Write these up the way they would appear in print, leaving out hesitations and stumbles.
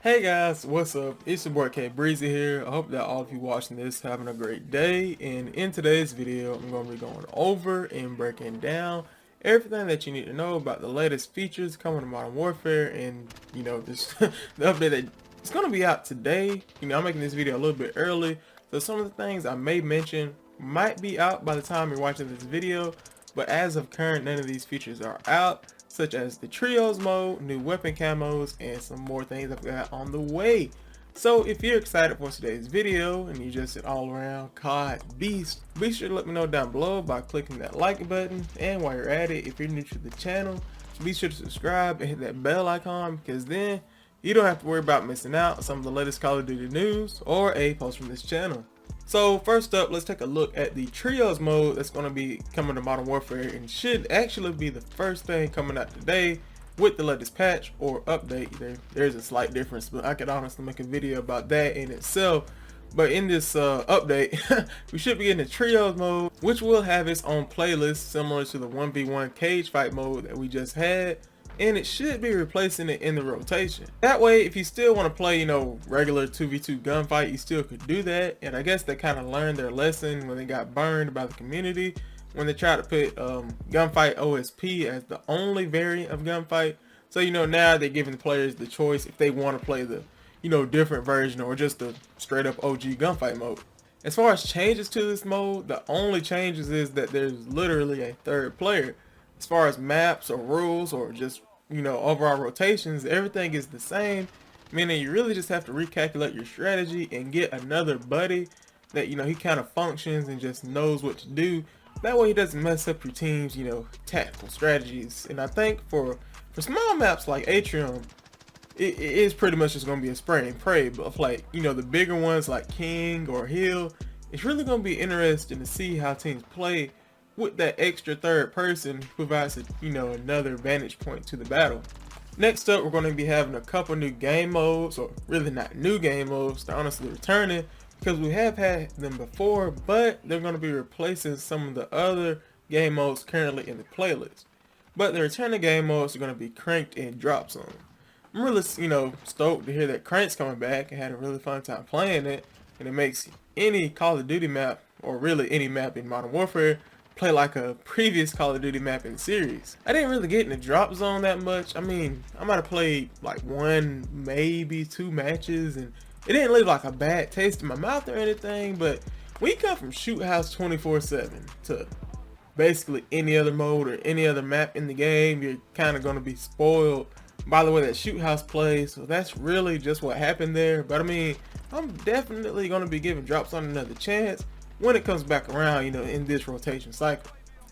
Hey guys, what's up? It's your boy K Breezy here. I hope that all of you watching this having a great day. And in today's video, I'm going to be going over and breaking down everything that you need to know about the latest features coming to Modern Warfare, and this the update that it's going to be out today. I'm making this video a little bit early, so some of the things I may mention might be out by the time you're watching this video. But as of current, none of these features are out, such as the trios mode, new weapon camos, and some more things I've got on the way. So if you're excited for today's video and you're just an all-around COD beast, be sure to let me know down below by clicking that like button. And while you're at it, if you're new to the channel, be sure to subscribe and hit that bell icon, because then you don't have to worry about missing out on some of the latest Call of Duty news or a post from this channel. So first up, let's take a look at the trios mode that's going to be coming to Modern Warfare, and should actually be the first thing coming out today with the latest patch or update. There's a slight difference, but I could honestly make a video about that in itself. But in this update, we should be getting the trios mode, which will have its own playlist similar to the 1v1 cage fight mode that we just had. And it should be replacing it in the rotation. That way, if you still want to play, regular 2v2 gunfight, you still could do that. And I guess they kind of learned their lesson when they got burned by the community, when they tried to put Gunfight OSP as the only variant of gunfight. So, now they're giving the players the choice if they want to play the, different version or just the straight up OG gunfight mode. As far as changes to this mode, the only changes is that there's literally a third player. As far as maps or rules or just, overall rotations, everything is the same, meaning you really just have to recalculate your strategy and get another buddy that, he kind of functions and just knows what to do. That way he doesn't mess up your team's, tactical strategies. And I think for small maps like Atrium, it is pretty much just going to be a spray and pray. But like, the bigger ones like King or Hill, it's really going to be interesting to see how teams play with that extra third person who provides another vantage point to the battle. Next up, we're going to be having a couple new game modes, or really not new game modes, they're honestly returning because we have had them before, but they're going to be replacing some of the other game modes currently in the playlist. But the returning game modes are going to be Cranked and Drop Zone. I'm really stoked to hear that Crank's coming back. I had a really fun time playing it, and it makes any Call of Duty map, or really any map in Modern Warfare, play like a previous Call of Duty map in the series. I didn't really get in the drop zone that much. I mean, I might have played like one, maybe two matches, and it didn't leave like a bad taste in my mouth or anything. But when you come from Shoot House 24/7 to basically any other mode or any other map in the game, you're kind of going to be spoiled by the way that Shoot House plays. So that's really just what happened there. But I mean, I'm definitely going to be giving Drop Zone another chance when it comes back around, in this rotation cycle.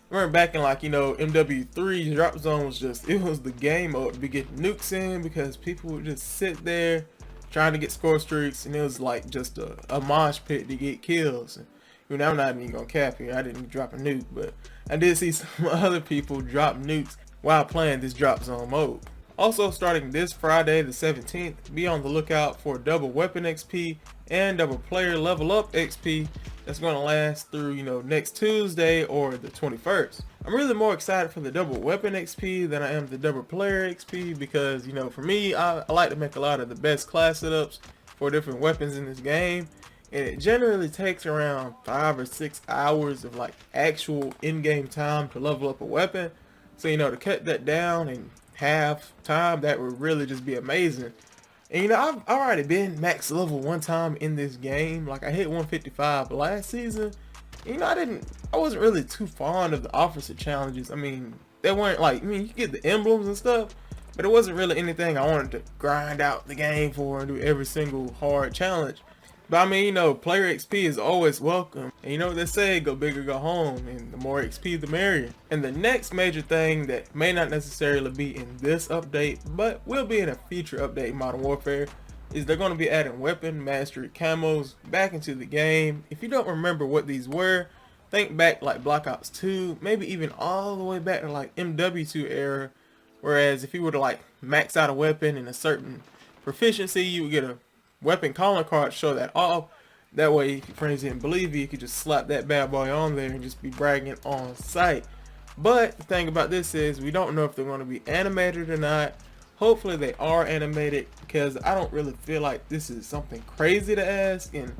I remember back in MW3, Drop Zone was it was the game mode to be getting nukes in, because people would just sit there trying to get score streaks, and it was like just a mosh pit to get kills. And, I'm not even gonna cap here, I didn't drop a nuke, but I did see some other people drop nukes while playing this Drop Zone mode. Also, starting this Friday the 17th, be on the lookout for double weapon XP and double player level up XP that's going to last through next Tuesday or the 21st. I'm really more excited for the double weapon XP than I am the double player XP, because for me, I like to make a lot of the best class setups for different weapons in this game, and it generally takes around 5 or 6 hours of like actual in-game time to level up a weapon. So to cut that down in half time, that would really just be amazing. And I've already been max level one time in this game. Like, I hit 155 last season. I wasn't really too fond of the officer challenges. I mean, they weren't like, you get the emblems and stuff, but it wasn't really anything I wanted to grind out the game for and do every single hard challenge. But I mean, player XP is always welcome. And what they say, go big or go home, and the more XP the merrier. And the next major thing that may not necessarily be in this update, but will be in a future update in Modern Warfare, is they're going to be adding weapon mastery camos back into the game. If you don't remember what these were, think back like Black Ops 2, maybe even all the way back to like MW2 era. Whereas if you were to like max out a weapon in a certain proficiency, you would get a weapon calling card, show that off. That way, if your friends didn't believe you could just slap that bad boy on there and just be bragging on sight. But the thing about this is, we don't know if they're going to be animated or not, Hopefully they are animated, because I don't really feel like this is something crazy to ask, and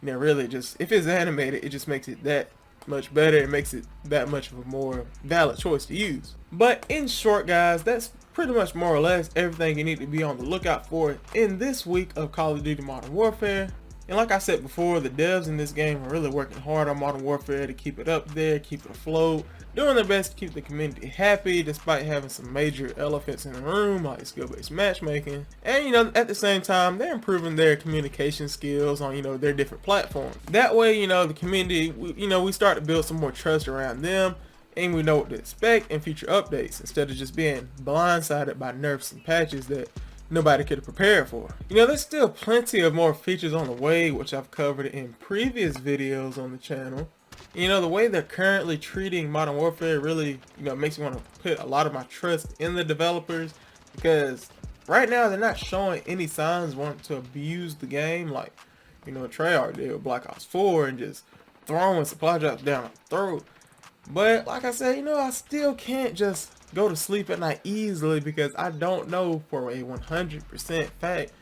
really just, if it's animated, it just makes it that much better. It makes it that much of a more valid choice to use. But in short, guys, that's pretty much more or less everything you need to be on the lookout for in this week of Call of Duty Modern Warfare. And like I said before, the devs in this game are really working hard on Modern Warfare to keep it up there, keep it afloat, doing their best to keep the community happy despite having some major elephants in the room like skill-based matchmaking. And at the same time, they're improving their communication skills on their different platforms. That way, the community, we start to build some more trust around them, and we know what to expect in future updates instead of just being blindsided by nerfs and patches that nobody could have prepared for. There's still plenty of more features on the way, which I've covered in previous videos on the channel. The way they're currently treating Modern Warfare really, makes me want to put a lot of my trust in the developers, because right now they're not showing any signs wanting to abuse the game like, Treyarch did with Black Ops 4 and just throwing supply drops down our throat. But like I said, I still can't just go to sleep at night easily, because I don't know for a 100% fact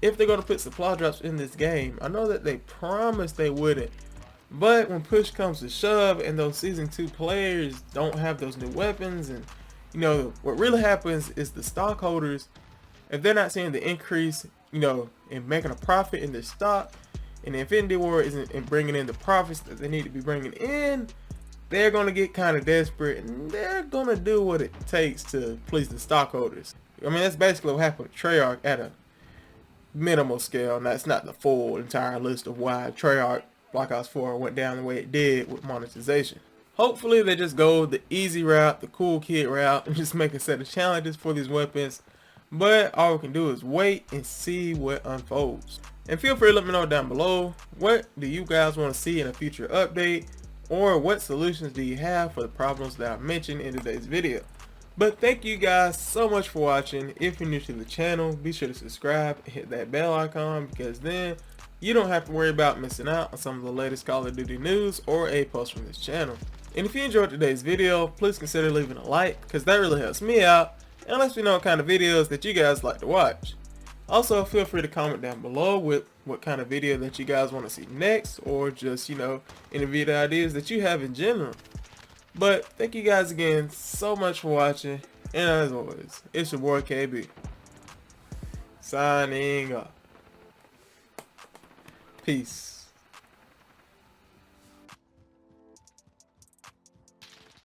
if they're going to put supply drops in this game. I know that they promised they wouldn't, but when push comes to shove and those Season 2 players don't have those new weapons, and what really happens is the stockholders, if they're not seeing the increase in making a profit in their stock, and the Infinity War isn't bringing in the profits that they need to be bringing in, they're going to get kind of desperate, and they're going to do what it takes to please the stockholders. I mean, that's basically what happened with Treyarch at a minimal scale, and that's not the full entire list of why Treyarch Black Ops 4 went down the way it did with monetization. Hopefully they just go the easy route, the cool kid route, and just make a set of challenges for these weapons. But all we can do is wait and see what unfolds. And feel free to let me know down below, what do you guys want to see in a future update? Or what solutions do you have for the problems that I mentioned in today's video? But thank you guys so much for watching. If you're new to the channel, be sure to subscribe and hit that bell icon, because then you don't have to worry about missing out on some of the latest Call of Duty news or a post from this channel. And if you enjoyed today's video, please consider leaving a like, because that really helps me out and lets me know what kind of videos that you guys like to watch. Also, feel free to comment down below with what kind of video that you guys want to see next, or just, any video ideas that you have in general. But thank you guys again so much for watching, and as always, it's your boy KB, signing off. Peace.